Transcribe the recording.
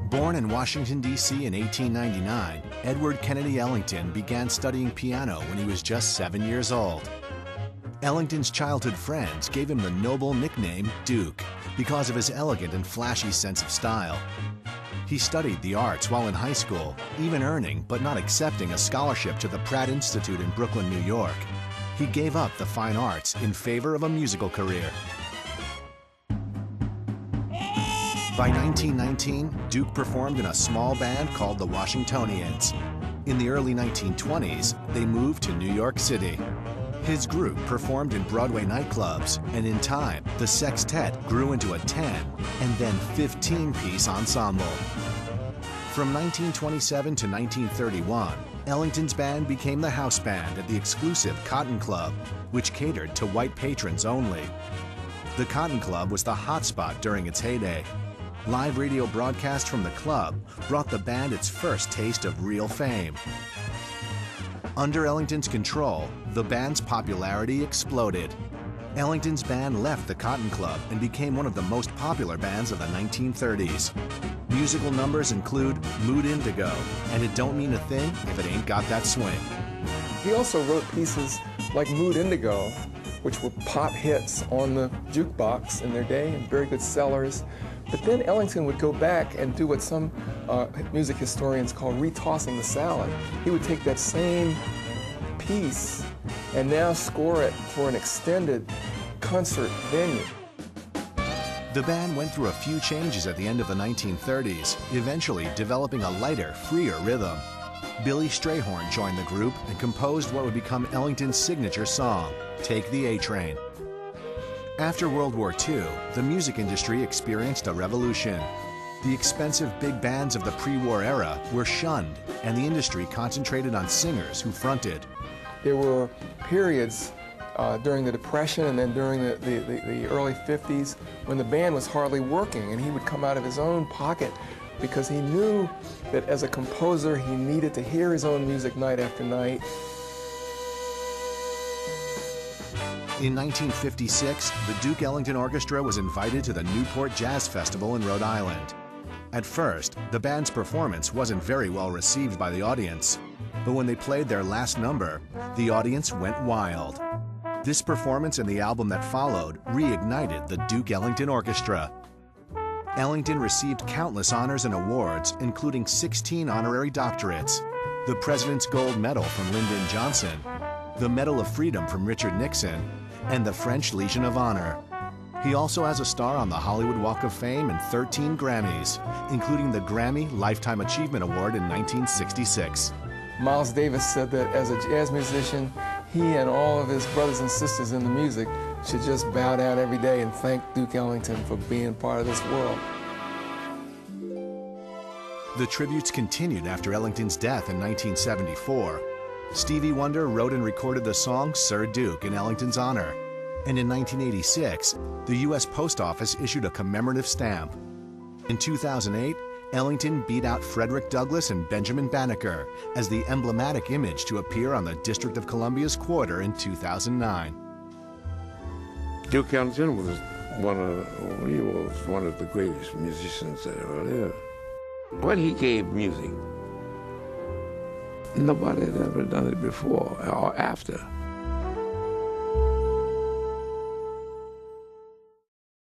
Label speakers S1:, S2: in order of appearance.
S1: Born in Washington, D.C. in 1899, Edward Kennedy Ellington began studying piano when he was just 7 years old. Ellington's childhood friends gave him the noble nickname Duke because of his elegant and flashy sense of style. He studied the arts while in high school, even earning but not accepting a scholarship to the Pratt Institute in Brooklyn, New York. He gave up the fine arts in favor of a musical career. By 1919, Duke performed in a small band called the Washingtonians. In the early 1920s, they moved to New York City. His group performed in Broadway nightclubs, and in time, the sextet grew into a 10 and then 15-piece ensemble. From 1927 to 1931, Ellington's band became the house band at the exclusive Cotton Club, which catered to white patrons only. The Cotton Club was the hotspot during its heyday. Live radio broadcasts from the club brought the band its first taste of real fame. Under Ellington's control, the band's popularity exploded. Ellington's band left the Cotton Club and became one of the most popular bands of the 1930s. Musical numbers include Mood Indigo and It Don't Mean a Thing If It Ain't Got That Swing.
S2: He also wrote pieces like Mood Indigo, which were pop hits on the jukebox in their day and very good sellers. But then Ellington would go back and do what some music historians call retossing the salad. He would take that same piece and now score it for an extended concert venue.
S1: The band went through a few changes at the end of the 1930s, eventually developing a lighter, freer rhythm. Billy Strayhorn joined the group and composed what would become Ellington's signature song, Take the A-Train. After World War II, the music industry experienced a revolution. The expensive big bands of the pre-war era were shunned, and the industry concentrated on singers who fronted.
S2: There were periods during the Depression and then during the early 50s when the band was hardly working, and he would come out of his own pocket because he knew that as a composer he needed to hear his own music night after night.
S1: In 1956, the Duke Ellington Orchestra was invited to the Newport Jazz Festival in Rhode Island. At first, the band's performance wasn't very well received by the audience, but when they played their last number, the audience went wild. This performance and the album that followed reignited the Duke Ellington Orchestra. Ellington received countless honors and awards, including 16 honorary doctorates, the President's Gold Medal from Lyndon Johnson, the Medal of Freedom from Richard Nixon, and the French Legion of Honor. He also has a star on the Hollywood Walk of Fame and 13 Grammys, including the Grammy Lifetime Achievement Award in 1966.
S2: Miles Davis said that as a jazz musician, he and all of his brothers and sisters in the music should just bow down every day and thank Duke Ellington for being part of this world.
S1: The tributes continued after Ellington's death in 1974. Stevie Wonder wrote and recorded the song Sir Duke in Ellington's honor. And in 1986, the U.S. Post Office issued a commemorative stamp. In 2008, Ellington beat out Frederick Douglass and Benjamin Banneker as the emblematic image to appear on the District of Columbia's quarter in 2009.
S3: Duke Ellington was one of the greatest musicians that ever lived. What he gave music, nobody had ever done it before or after.